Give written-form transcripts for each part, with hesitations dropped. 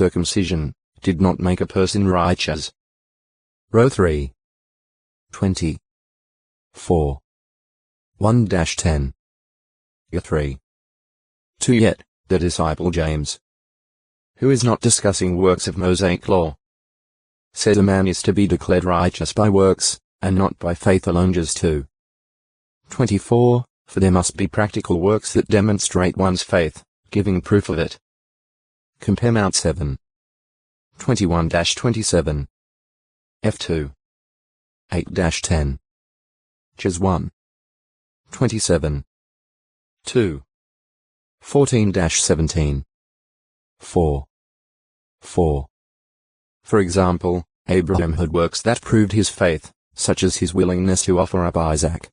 circumcision, did not make a person righteous. Row 3. 20. 4. 1-10. Year 3. 2. Yet, the disciple James, who is not discussing works of Mosaic law, says a man is to be declared righteous by works, and not by faith alone. Just 2. 24. For there must be practical works that demonstrate one's faith, giving proof of it. Compare Mount 7. 21-27. F2. 8-10. Ches 1. 27. 2. 14-17. 4. 4. For example, Abraham had works that proved his faith, such as his willingness to offer up Isaac.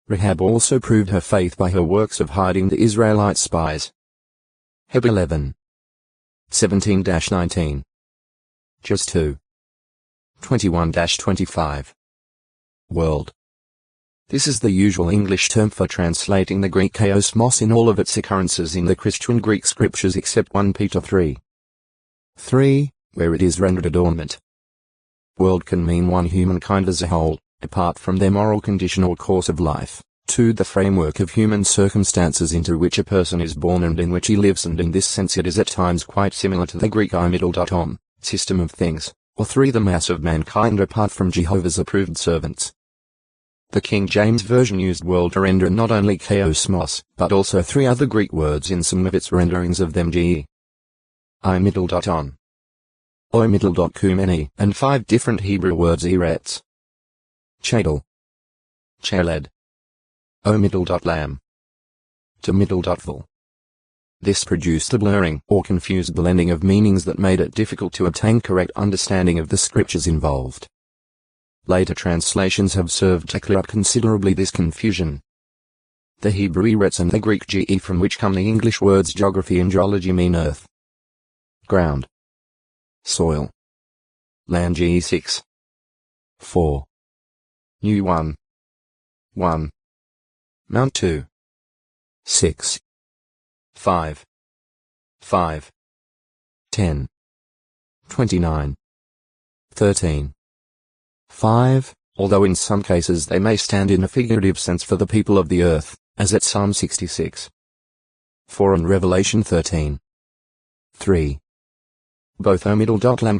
Rahab also proved her faith by her works of hiding the Israelite spies. Heb 11. 17-19. Ches 2. 21-25. World. This is the usual English term for translating the Greek chaosmos in all of its occurrences in the Christian Greek scriptures except 1 Peter 3. 3, where it is rendered adornment. World can mean one humankind as a whole, apart from their moral condition or course of life. 2. The framework of human circumstances into which a person is born and in which he lives, and in this sense it is at times quite similar to the Greek I-om, system of things. Or 3. The mass of mankind apart from Jehovah's approved servants. The King James Version used world to render not only chaosmos, but also 3 other Greek words in some of its renderings of them, ge. I-on, oi-kumeni, and 5 different Hebrew words eretz, chadel, chaled, o-lam, to-val. This produced a blurring or confused blending of meanings that made it difficult to obtain correct understanding of the scriptures involved. Later translations have served to clear up considerably this confusion. The Hebrew eretz and the Greek ge, from which come the English words geography and geology, mean earth, ground, soil, land. Ge 6. 4. New 1. 1. Mount 2. 6. 5. 5. 10. 29. 13. 5, although in some cases they may stand in a figurative sense for the people of the earth, as at Psalm 66. 4 and Revelation 13. 3. Both o-lam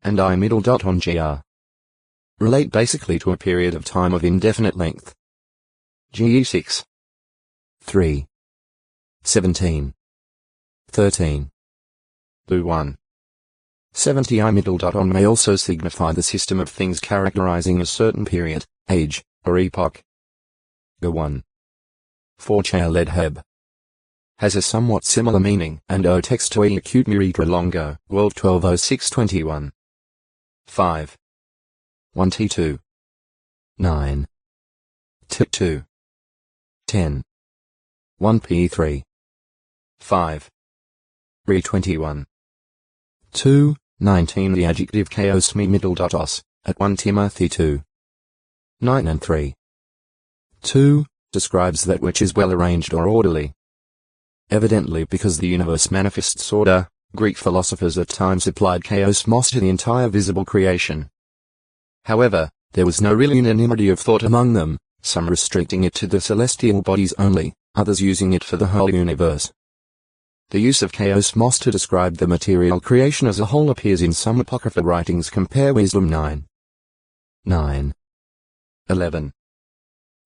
and I-on gr relate basically to a period of time of indefinite length. Ge 6. 3. 17. 13. Lu 1. 70 I-on may also signify the system of things characterizing a certain period, age, or epoch. Go 1. 4 Chaled Heb has a somewhat similar meaning, and o textoi acute miritra longo, World 120621. 5. 1 T2. 9. T2. 10. 1 P3. 5. Re 21. 2. 19 The adjective chaos at 1 Timothy 2. 9 and 3. 2. Describes that which is well arranged or orderly. Evidently because the universe manifests order, Greek philosophers at times applied chaosmos to the entire visible creation. However, there was no real unanimity of thought among them, some restricting it to the celestial bodies only, others using it for the whole universe. The use of chaosmos to describe the material creation as a whole appears in some apocryphal writings. Compare Wisdom 9. 9. 11.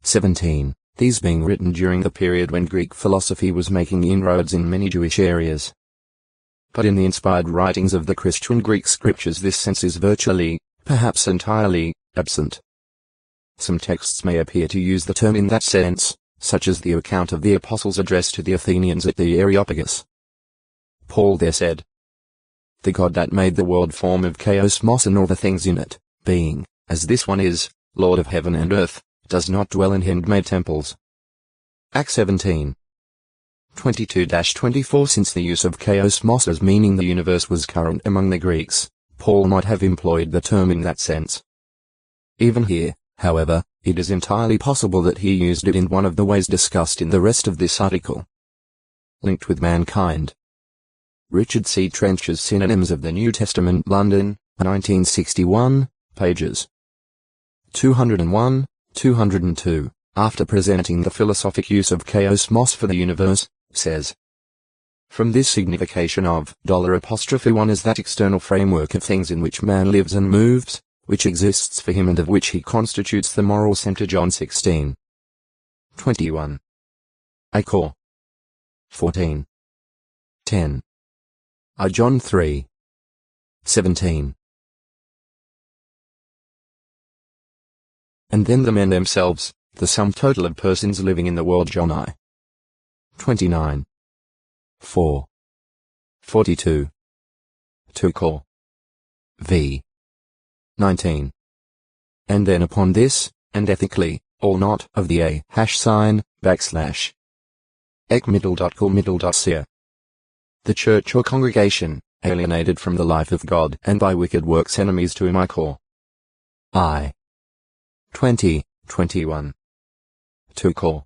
17, these being written during the period when Greek philosophy was making inroads in many Jewish areas. But in the inspired writings of the Christian Greek scriptures this sense is virtually, perhaps entirely, absent. Some texts may appear to use the term in that sense, such as the account of the Apostles' address to the Athenians at the Areopagus. Paul there said, "The God that made the world form of chaosmos and all the things in it, being, as this one is, Lord of heaven and earth, does not dwell in hand-made temples." Acts 17. 22-24. Since the use of chaosmos as meaning the universe was current among the Greeks, Paul might have employed the term in that sense. Even here, however, it is entirely possible that he used it in one of the ways discussed in the rest of this article. Linked with mankind. Richard C. Trench's Synonyms of the New Testament, London, 1961, pages 201, 202, after presenting the philosophic use of chaosmos for the universe, says, from this signification of $1 is that external framework of things in which man lives and moves, which exists for him and of which he constitutes the moral center. John 16. 21. A core. 14. 10. I John 3. 17. And then the men themselves, the sum total of persons living in the world. John I. 29. 4. 42. 2 core. V. 19. And then upon this, and ethically, all not of the // ek middle.co. The church or congregation, alienated from the life of God and by wicked works enemies to him. I core. I. 20, 21. 2 core.